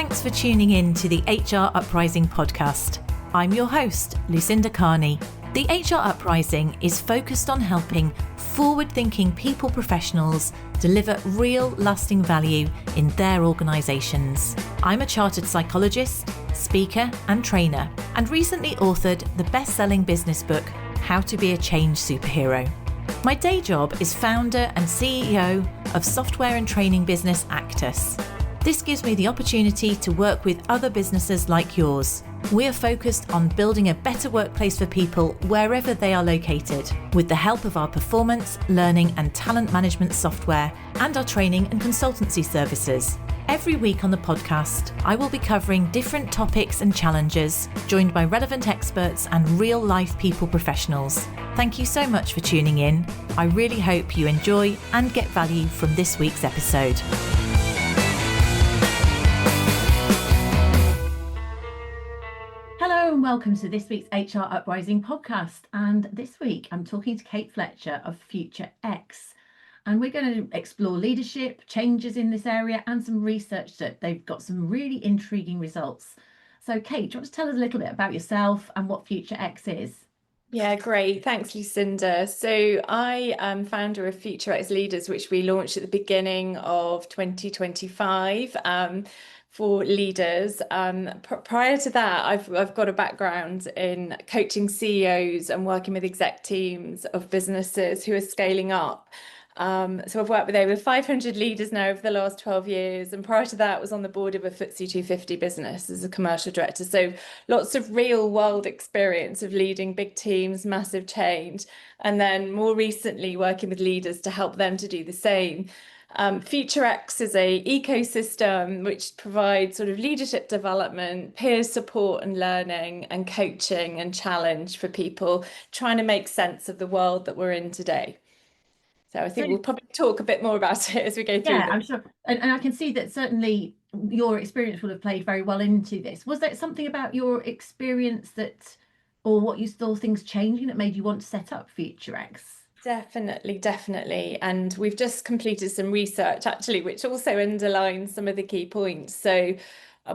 Thanks for tuning in to the HR Uprising podcast. I'm your host, Lucinda. The HR Uprising is focused on helping forward-thinking people professionals deliver real lasting value in their organisations. I'm a chartered psychologist, speaker and trainer, and recently authored the best-selling business book, How to Be a Change Superhero. My day job is founder and CEO of software and training business Actus. This gives me the opportunity to work with other businesses like yours. We are focused on building a better workplace for people wherever they are located, with the help of our performance, learning and talent management software and our training and consultancy services. Every week on the podcast, I will be covering different topics and challenges, joined by relevant experts and real-life people professionals. Thank you so much for tuning in. I really hope you enjoy and get value from this week's episode. Hello and welcome to this week's HR Uprising podcast. And this week I'm talking to Kate Fletcher of FutureX. And we're going to explore leadership, changes in this area and some research that they've got some really intriguing results. So Kate, do you want to tell us a little bit about yourself and what FutureX is? Yeah, great. Thanks, Lucinda. So I am founder of FutureX Leaders, which we launched at the beginning of 2025. For leaders. Prior to that, I've got a background in coaching CEOs and working with exec teams of businesses who are scaling up. So I've worked with over 500 leaders now over the last 12 years. And prior to that, I was on the board of a FTSE 250 business as a commercial director. So lots of real world experience of leading big teams, massive change. And then more recently, working with leaders to help them to do the same. FutureX is a ecosystem which provides sort of leadership development, peer support and learning and coaching and challenge for people trying to make sense of the world that we're in today. So I think we'll probably talk a bit more about it as we go through. Yeah, I'm sure. And I can see that certainly your experience will have played very well into this. Was there something about your experience that, or what you saw things changing that made you want to set up FutureX? Definitely. And we've just completed some research actually, which also underlines some of the key points. So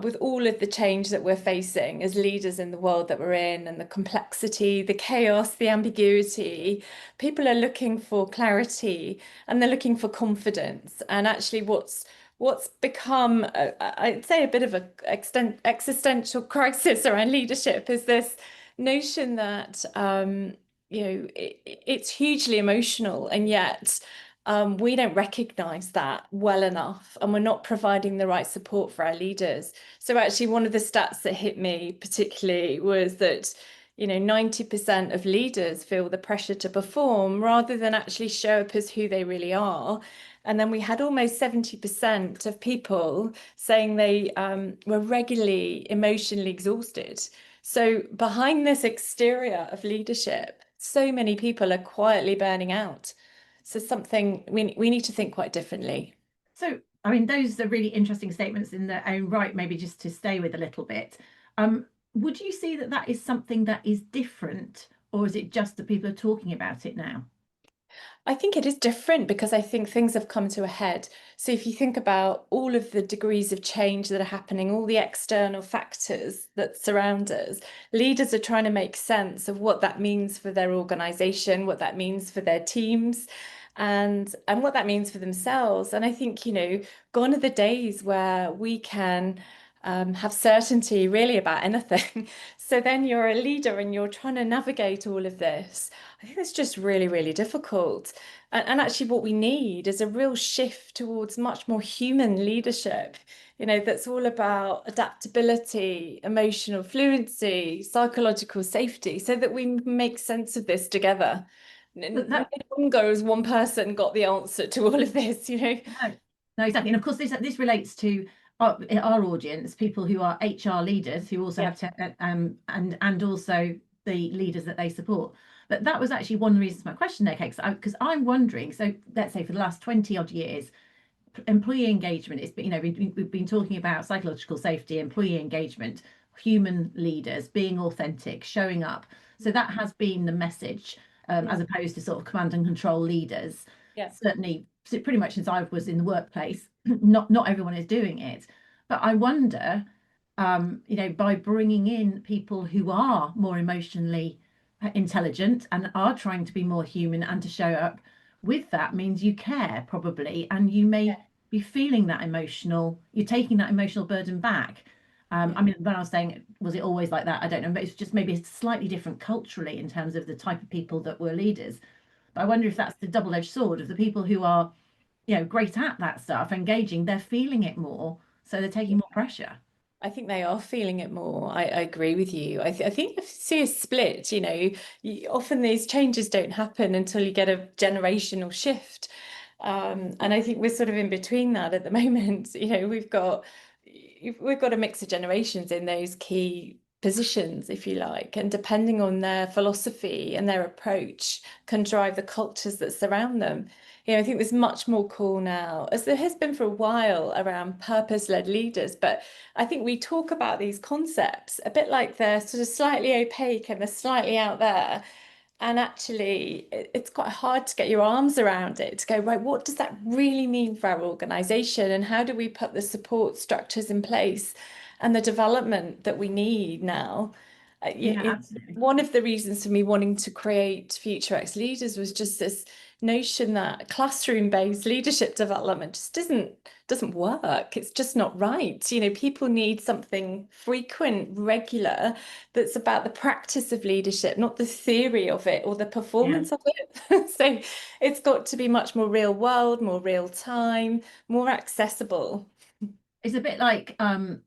with all of the change that we're facing as leaders in the world that we're in and the complexity, the chaos, the ambiguity, people are looking for clarity and they're looking for confidence. And actually what's become, I'd say, a bit of an existential crisis around leadership is this notion that it's hugely emotional, and yet we don't recognize that well enough, and we're not providing the right support for our leaders. So actually one of the stats that hit me particularly was that 90% of leaders feel the pressure to perform rather than actually show up as who they really are. And then we had almost 70% of people saying they were regularly emotionally exhausted. So behind this exterior of leadership, so many people are quietly burning out. So something we need to think quite differently. So, I mean, those are really interesting statements in their own right, maybe just to stay with a little bit. Would you see that is something that is different, or is it just that people are talking about it now? I think it is different because I think things have come to a head. So if you think about all of the degrees of change that are happening, all the external factors that surround us, leaders are trying to make sense of what that means for their organization, what that means for their teams, and what that means for themselves. And I think, gone are the days where we can have certainty really about anything. So then you're a leader and you're trying to navigate all of this. I think it's just really, really difficult. And actually what we need is a real shift towards much more human leadership, that's all about adaptability, emotional fluency, psychological safety, so that we make sense of this together. No longer as one person got the answer to all of this, No, exactly. And of course, this relates to our audience, people who are HR leaders who also have to, and also the leaders that they support. But that was actually one of the reasons for my question there, Kate, because I'm wondering, so let's say for the last 20 odd years, employee engagement is, we've been talking about psychological safety, employee engagement, human leaders, being authentic, showing up. So that has been the message, as opposed to sort of command and control leaders. Certainly pretty much since I was in the workplace, not everyone is doing it. But I wonder, by bringing in people who are more emotionally intelligent and are trying to be more human and to show up with that means you care probably, and you may Yeah, be feeling that you're taking that emotional burden back. yeah, I mean, when I was saying, was it always like that? I don't know, but it's just maybe slightly different culturally in terms of the type of people that were leaders. But I wonder if that's the double-edged sword of the people who are, great at that stuff, engaging, they're feeling it more, so they're taking yeah. more pressure. I think they are feeling it more. I agree with you. I think you see a split, often these changes don't happen until you get a generational shift. And I think we're sort of in between that at the moment. We've got a mix of generations in those key positions, if you like, and depending on their philosophy and their approach can drive the cultures that surround them. I think there's much more call now, as there has been for a while, around purpose-led leaders, but I think we talk about these concepts a bit like they're sort of slightly opaque and they're slightly out there. And actually, it's quite hard to get your arms around it, to go, right, what does that really mean for our organization? And how do we put the support structures in place and the development that we need now? Yeah, absolutely. One of the reasons for me wanting to create FutureX Leaders was just this notion that classroom-based leadership development just doesn't work. It's just not right. People need something frequent, regular, that's about the practice of leadership, not the theory of it or the Yeah. performance of it. So it's got to be much more real world, more real time, more accessible. It's a bit like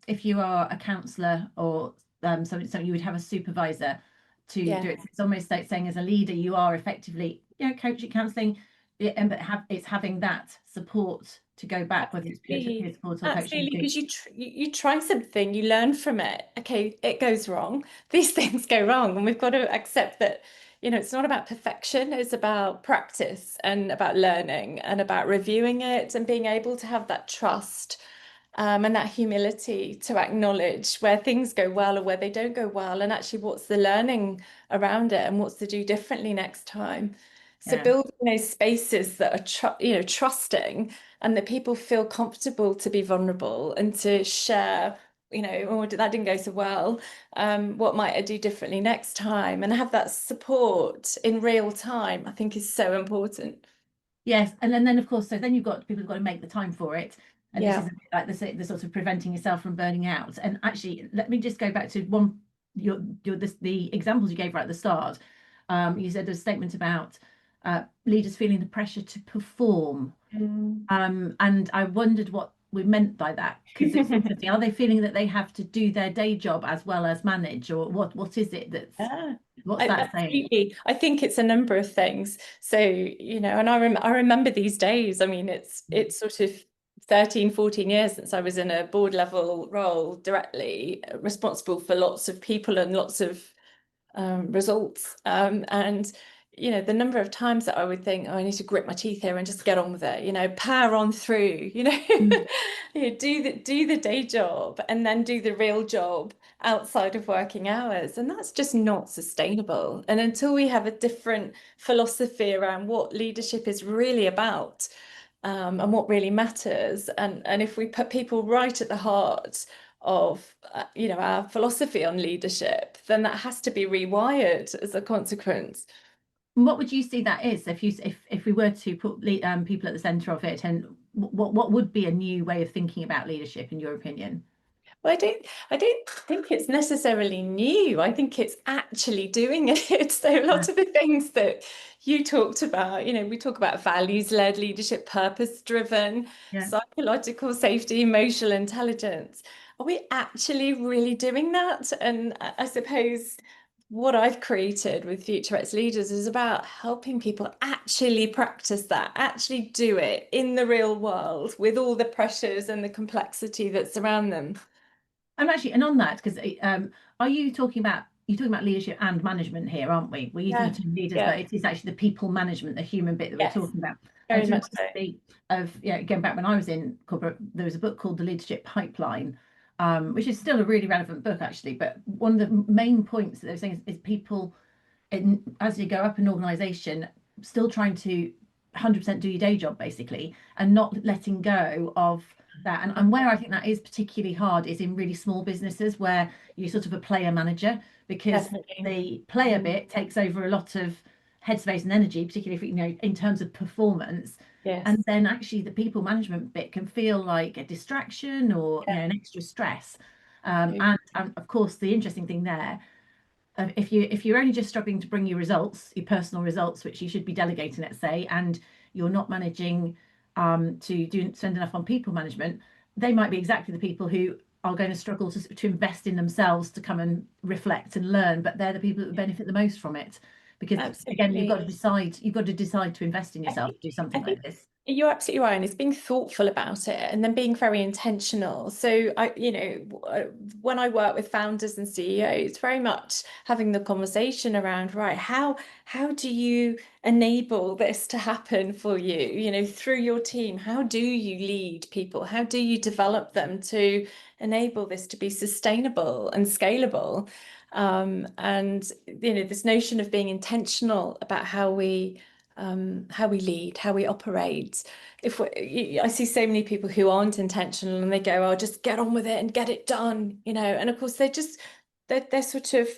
if you are a counsellor or something you would have a supervisor to Yeah, do it. It's almost like saying as a leader, you are effectively, coaching, counselling, and but it's having that support to go back, whether it's peer absolutely. support or coaching Absolutely, to, because you try something, you learn from it. Okay, it goes wrong. These things go wrong, and we've got to accept that, it's not about perfection, it's about practice and about learning and about reviewing it and being able to have that trust, and that humility to acknowledge where things go well or where they don't go well, and actually what's the learning around it and what's to do differently next time. So yeah. building those spaces that are trusting, and that people feel comfortable to be vulnerable and to share, oh, that didn't go so well. What might I do differently next time? And have that support in real time, I think is so important. Yes, and then of course, so then you've got people who've got to make the time for it, and this is Yeah. a bit like the sort of preventing yourself from burning out. And actually, let me just go back to the examples you gave right at the start. You said a statement about leaders feeling the pressure to perform, Mm. and I wondered what we meant by that, because it's interesting. Are they feeling that they have to do their day job as well as manage, or what is it Yeah. what's that saying? Absolutely. I think it's a number of things. So, and I remember these days. I mean, it's sort of 13, 14 years since I was in a board level role directly responsible for lots of people and lots of results. And the number of times that I would think, oh, I need to grit my teeth here and just get on with it, power on through, Mm. do the day job and then do the real job outside of working hours. And that's just not sustainable. And until we have a different philosophy around what leadership is really about, and what really matters, and if we put people right at the heart of our philosophy on leadership, then that has to be rewired as a consequence. What would you see that is if we were to put people at the center of it, and what would be a new way of thinking about leadership in your opinion? Well, I don't think it's necessarily new. I think it's actually doing it. So a Yeah, lot of the things that you talked about, we talk about values-led leadership, purpose-driven, yeah. psychological safety, emotional intelligence. Are we actually really doing that? And I suppose what I've created with FutureX Leaders is about helping people actually practice that, actually do it in the real world with all the pressures and the complexity that surround them. I'm actually, and on that, because are you're talking about leadership and management here, aren't we? We're using the Yeah, term leaders, yeah, but it is actually the people management, the human bit that we're yes, talking about. And very it much reminds so. me of, going back when I was in corporate, there was a book called The Leadership Pipeline, which is still a really relevant book actually. But one of the main points that they were saying is people, as you go up an organization, still trying to 100% do your day job basically, and not letting go of that. And where I think that is particularly hard is in really small businesses where you're sort of a player manager, because Definitely. the player bit takes over a lot of headspace and energy, particularly if, you know, in terms of performance. Yes. And then actually the people management bit can feel like a distraction, or you know, an extra stress. And of course the interesting thing there, if you're only just struggling to bring your results, your personal results, which you should be delegating, let's say, and you're not managing to spend enough on people management, they might be exactly the people who are going to struggle to invest in themselves, to come and reflect and learn, but they're the people that would benefit the most from it. Because again, you've got to decide to invest in yourself to do something like this. You're absolutely right, and it's being thoughtful about it and then being very intentional. So when I work with founders and CEOs, very much having the conversation around, right, how do you enable this to happen for you, you know, through your team? How do you lead people? How do you develop them to enable this to be sustainable and scalable? And you know, this notion of being intentional about how we lead, how we operate. I see so many people who aren't intentional and they go, "Oh, just get on with it and get it done," you know. And of course, they're sort of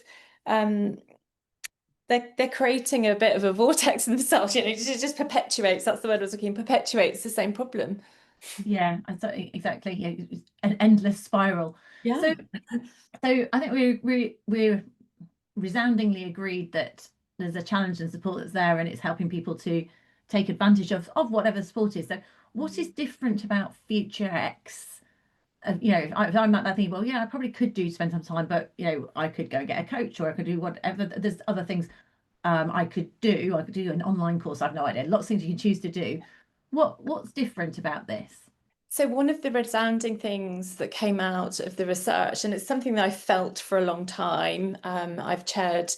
they're creating a bit of a vortex in themselves, you know. It just perpetuates. That's the word I was looking. Perpetuates the same problem. Yeah, exactly. Yeah, it's an endless spiral. Yeah. So I think we're resoundingly agreed that there's a challenge and support that's there, and it's helping people to take advantage of whatever support is. So what is different about FutureX? You know, if I'm at that thing, well, yeah, I probably could spend some time, but you know, I could go and get a coach, or I could do whatever. There's other things I could do. I could do an online course. I've no idea. Lots of things you can choose to do. What's different about this? So one of the resounding things that came out of the research, and it's something that I felt for a long time, I've chaired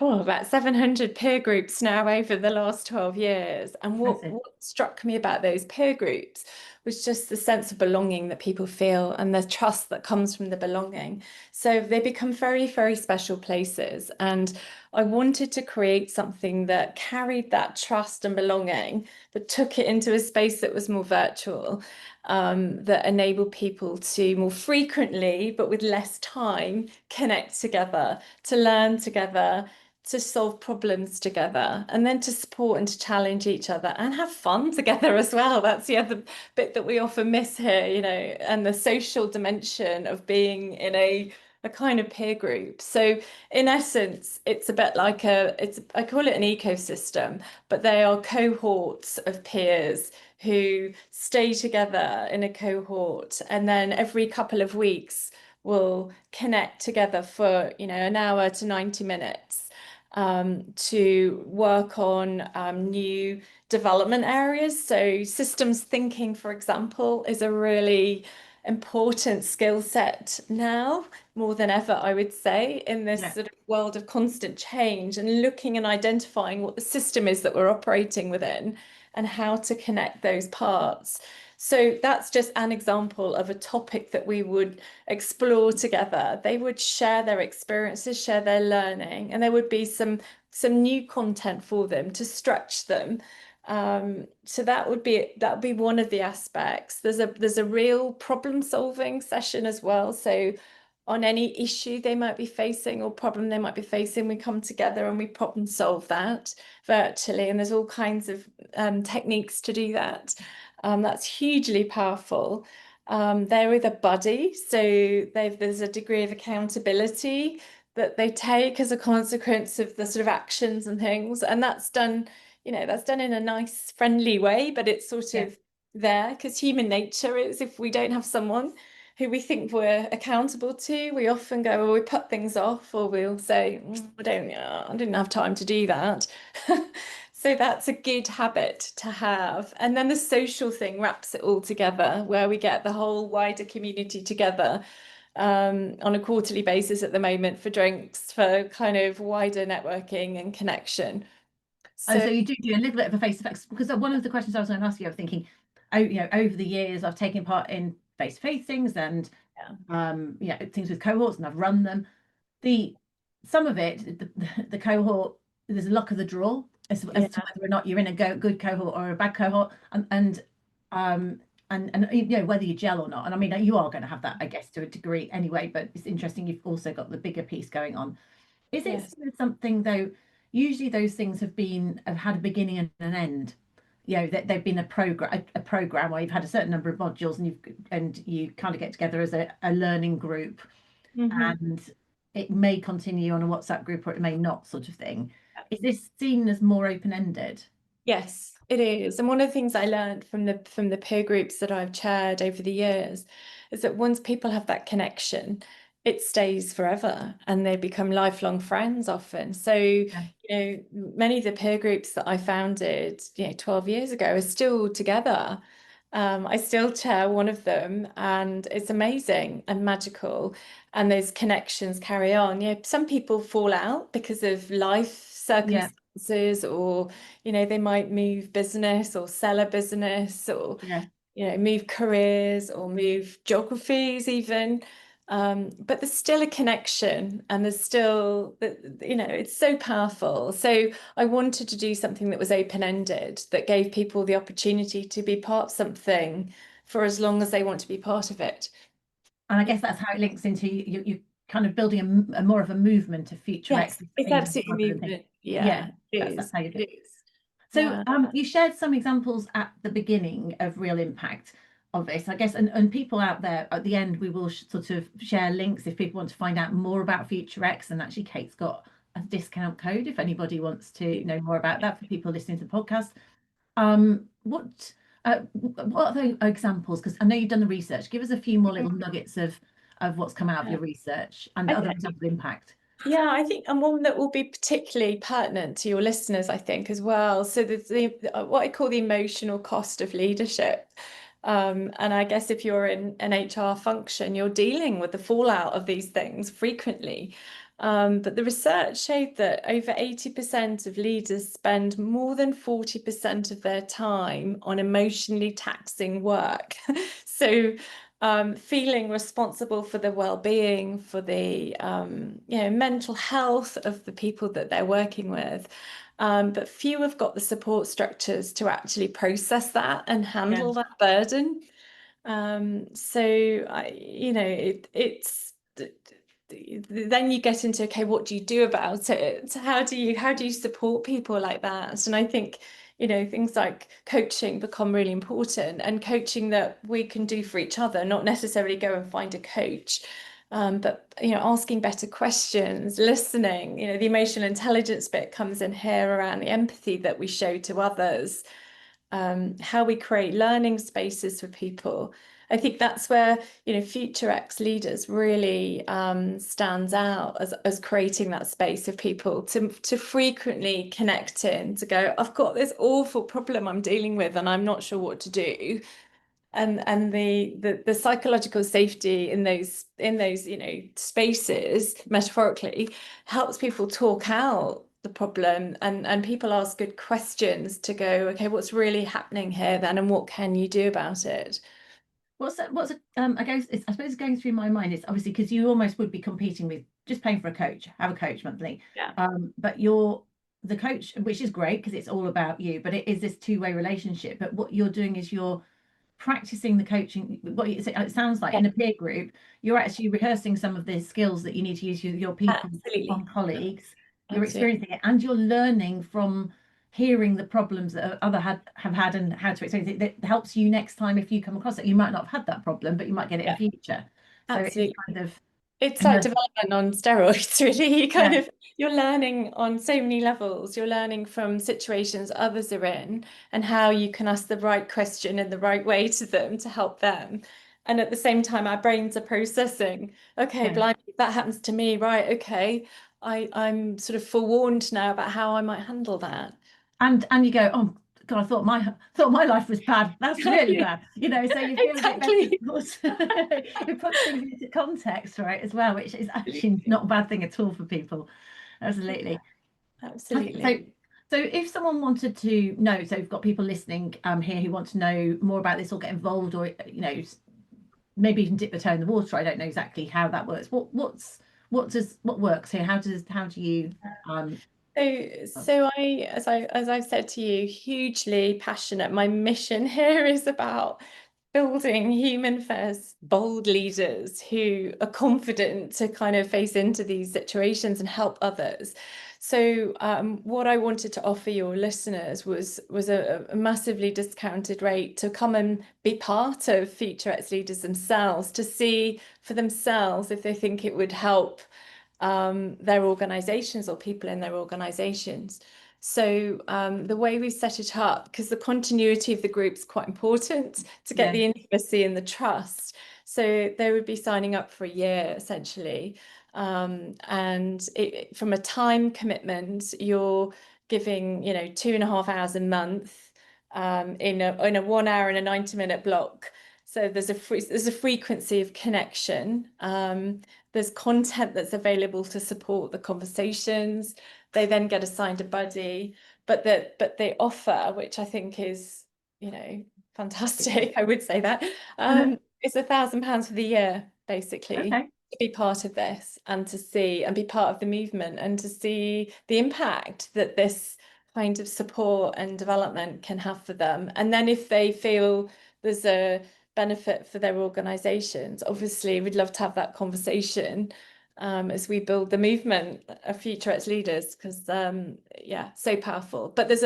about 700 peer groups now over the last 12 years. And what struck me about those peer groups was just the sense of belonging that people feel and the trust that comes from the belonging. So they become very, very special places. And I wanted to create something that carried that trust and belonging, but took it into a space that was more virtual, that enabled people to more frequently, but with less time, connect together, to learn together, to solve problems together, and then to support and to challenge each other and have fun together as well. That's the other bit that we often miss here, you know, and the social dimension of being in a kind of peer group. So in essence, it's a bit like I call it an ecosystem, but they are cohorts of peers who stay together in a cohort, and then every couple of weeks will connect together for, you know, an hour to 90 minutes to work on new development areas. So systems thinking, for example, is a really important skill set now, more than ever, I would say, in this sort of world of constant change, and looking and identifying what the system is that we're operating within and how to connect those parts. So that's just an example of a topic that we would explore together. They would share their experiences, share their learning, and there would be some new content for them to stretch them. So that would be one of the aspects. There's a real problem solving session as well. So on any issue they might be facing or problem they might be facing, we come together and we problem solve that virtually. And there's all kinds of techniques to do that. That's hugely powerful. They're with a buddy, so there's a degree of accountability that they take as a consequence of the sort of actions and things. And that's done, you know, that's done in a nice, friendly way, but it's sort of there because human nature is, if we don't have someone who we think we're accountable to, we often go, well, we put things off, or we'll say, I didn't have time to do that. So that's a good habit to have. And then the social thing wraps it all together, where we get the whole wider community together on a quarterly basis at the moment for drinks, for kind of wider networking and connection. So you do a little bit of a face-to-face, because one of the questions I was going to ask you, I was thinking, oh, you know, over the years I've taken part in face-to-face things and you know, things with cohorts, and I've run them. Some of it, the cohort, there's a luck of the draw. as to whether or not you're in a good cohort or a bad cohort, and you know, whether you gel or not. And I mean, you are going to have that, I guess, to a degree anyway, but it's interesting you've also got the bigger piece going on. Is it something though, usually those things have had a beginning and an end, you know, that they've been a program where you've had a certain number of modules and you kind of get together as a learning group, and it may continue on a WhatsApp group or it may not, sort of thing. Is this seen as more open-ended? Yes, it is. And one of the things I learned from the peer groups that I've chaired over the years is that once people have that connection, it stays forever and they become lifelong friends often. So, you know, many of the peer groups that I founded, 12 years ago are still together. I still chair one of them, and it's amazing and magical. And those connections carry on. Some people fall out because of life circumstances, or they might move business or sell a business, or move careers or move geographies even. But there's still a connection, and there's still, it's so powerful. So I wanted to do something that was open-ended, that gave people the opportunity to be part of something for as long as they want to be part of it. And I guess that's how it links into you kind of building a more of a movement of FutureX. Yes, it's absolutely movement. That's how you do it. So you shared some examples at the beginning of real impact of this, I guess, and people out there at the end, we will sort of share links if people want to find out more about FutureX. And actually, Kate's got a discount code if anybody wants to know more about that for people listening to the podcast. What are the examples? Because I know you've done the research. Give us a few more little nuggets of what's come out of your research and other examples of impact. Yeah, I think, and one that will be particularly pertinent to your listeners, I think, as well. So the what I call the emotional cost of leadership. And I guess if you're in an HR function, you're dealing with the fallout of these things frequently. But the research showed that over 80% of leaders spend more than 40% of their time on emotionally taxing work. So feeling responsible for the well-being, for the mental health of the people that they're working with. But few have got the support structures to actually process that and handle that burden. It's then you get into, okay, what do you do about it? How do you support people like that? And I think things like coaching become really important, and coaching that we can do for each other, not necessarily go and find a coach, but asking better questions, listening. The emotional intelligence bit comes in here around the empathy that we show to others, how we create learning spaces for people. I think that's where FutureX Leaders really stands out as creating that space of people to frequently connect in, to go, I've got this awful problem I'm dealing with and I'm not sure what to do. And the psychological safety in those spaces, metaphorically, helps people talk out the problem, and people ask good questions to go, okay, what's really happening here then, and what can you do about it? I suppose going through my mind is obviously because you almost would be competing with just paying for a coach, have a coach monthly. But you're the coach, which is great because it's all about you, but it is this two-way relationship. But what you're doing is you're practicing the coaching. It sounds like in a peer group, you're actually rehearsing some of the skills that you need to use with your people and colleagues. You're experiencing it, and you're learning from hearing the problems that other have had and how to experience it. That helps you next time if you come across it. You might not have had that problem, but you might get it in future. Absolutely. So it's like development on steroids, really. You're learning on so many levels. You're learning from situations others are in, and how you can ask the right question in the right way to them to help them. And at the same time, our brains are processing, okay, blimey, that happens to me, right? Okay, I'm sort of forewarned now about how I might handle that. And you go, oh God, I thought my life was bad. That's really bad. So you feel a bit better. It puts things into context, right, as well, which is actually not a bad thing at all for people. Absolutely. Absolutely. So if someone wanted to know, so we've got people listening here who want to know more about this or get involved, or maybe even dip the toe in the water. I don't know exactly how that works. What works here? How do you So as I've said to you, hugely passionate. My mission here is about building human first, bold leaders who are confident to kind of face into these situations and help others. So what I wanted to offer your listeners was a massively discounted rate to come and be part of FutureX Leaders themselves, to see for themselves if they think it would help their organisations or people in their organisations. So the way we set it up, because the continuity of the group is quite important to get the intimacy and the trust. So they would be signing up for a year essentially. And from a time commitment, you're giving, 2.5 hours a month in a 1 hour and a 90-minute block. So there's a frequency of connection. There's content that's available to support the conversations. They then get assigned a buddy, but they offer, which I think is, fantastic. I would say that it's £1,000 for the year, basically, to be part of this and to see and be part of the movement and to see the impact that this kind of support and development can have for them. And then if they feel there's a benefit for their organisations, obviously we'd love to have that conversation as we build the movement of FutureX Leaders, because so powerful. But there's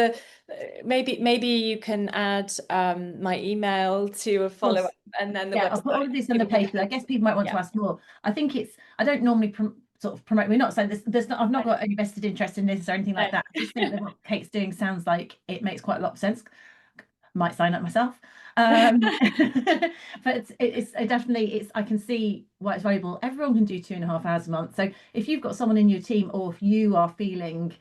maybe you can add my email to a follow-up, and then the website. I'll put all of this in the paper. I guess people might want to ask more. I think I don't normally sort of promote. We're not saying this. I've not got any vested interest in this or anything like that. I just think that what Kate's doing sounds like it makes quite a lot of sense. Might sign up myself. But it's definitely, I can see why it's valuable. Everyone can do 2.5 hours a month. So if you've got someone in your team, or if you are feeling,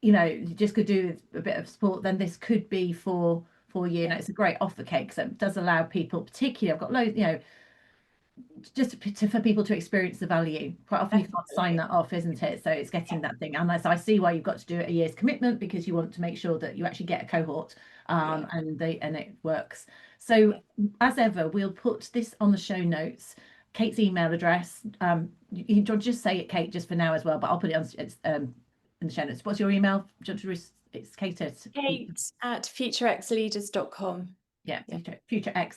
you just could do a bit of support, then this could be for you. And it's a great offer, Kate, because it does allow people, particularly, I've got loads, just for people to experience the value. Quite often you can't sign that off, isn't it? So it's getting that thing. Unless I see why you've got to do a year's commitment, because you want to make sure that you actually get a cohort and it works. So as ever, we'll put this on the show notes. Kate's email address. You can just say it, Kate, just for now as well, but I'll put it on in the show notes. What's your email? It's Kate at futurexleaders.com. Yeah, FutureX.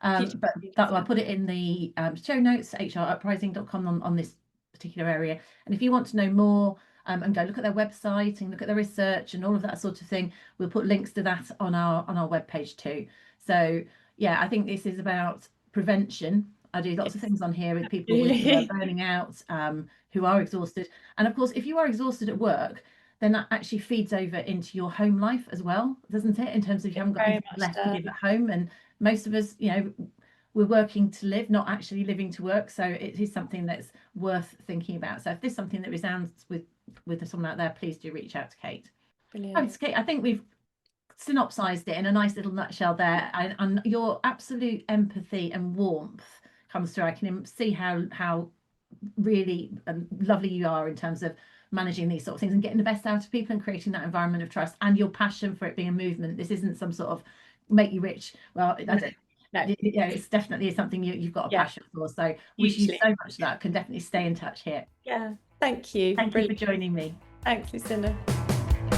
But I'll put it in the show notes, hruprising.com on this particular area. And if you want to know more and go look at their website and look at their research and all of that sort of thing, we'll put links to that on our webpage too. So I think this is about prevention. I do lots of things on here with people who are burning out, who are exhausted. And of course, if you are exhausted at work, then that actually feeds over into your home life as well, doesn't it? In terms of you haven't got anything left to give at home. And most of us, we're working to live, not actually living to work. So it is something that's worth thinking about. So if there's something that resounds with someone out there, please do reach out to Kate. Brilliant. Kate, I think we've synopsized it in a nice little nutshell there. And your absolute empathy and warmth comes through. I can see how really lovely you are in terms of managing these sort of things and getting the best out of people and creating that environment of trust, and your passion for it being a movement. This isn't some sort of make you rich. Well, I don't. No. It's definitely something you've got a passion for. So wish you so much luck. Can definitely stay in touch here. Yeah, thank you. Thank you for joining me. Thanks, Lucinda.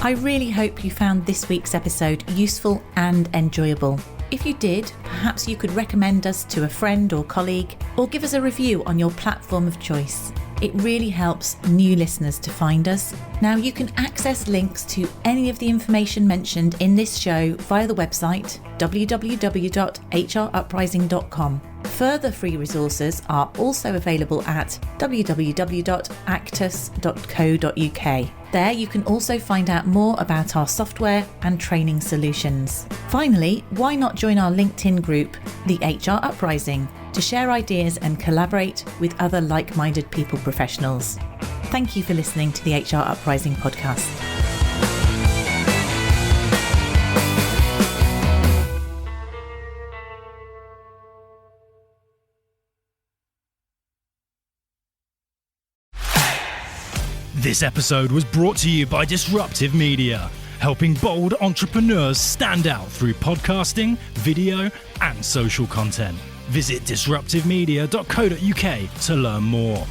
I really hope you found this week's episode useful and enjoyable. If you did, perhaps you could recommend us to a friend or colleague, or give us a review on your platform of choice. It really helps new listeners to find us. Now, you can access links to any of the information mentioned in this show via the website www.hruprising.com. Further free resources are also available at www.actus.co.uk. There you can also find out more about our software and training solutions. Finally, why not join our LinkedIn group, the HR Uprising, to share ideas and collaborate with other like-minded people professionals. Thank you for listening to the HR Uprising podcast. This episode was brought to you by Disruptive Media, helping bold entrepreneurs stand out through podcasting, video, and social content. Visit disruptivemedia.co.uk to learn more.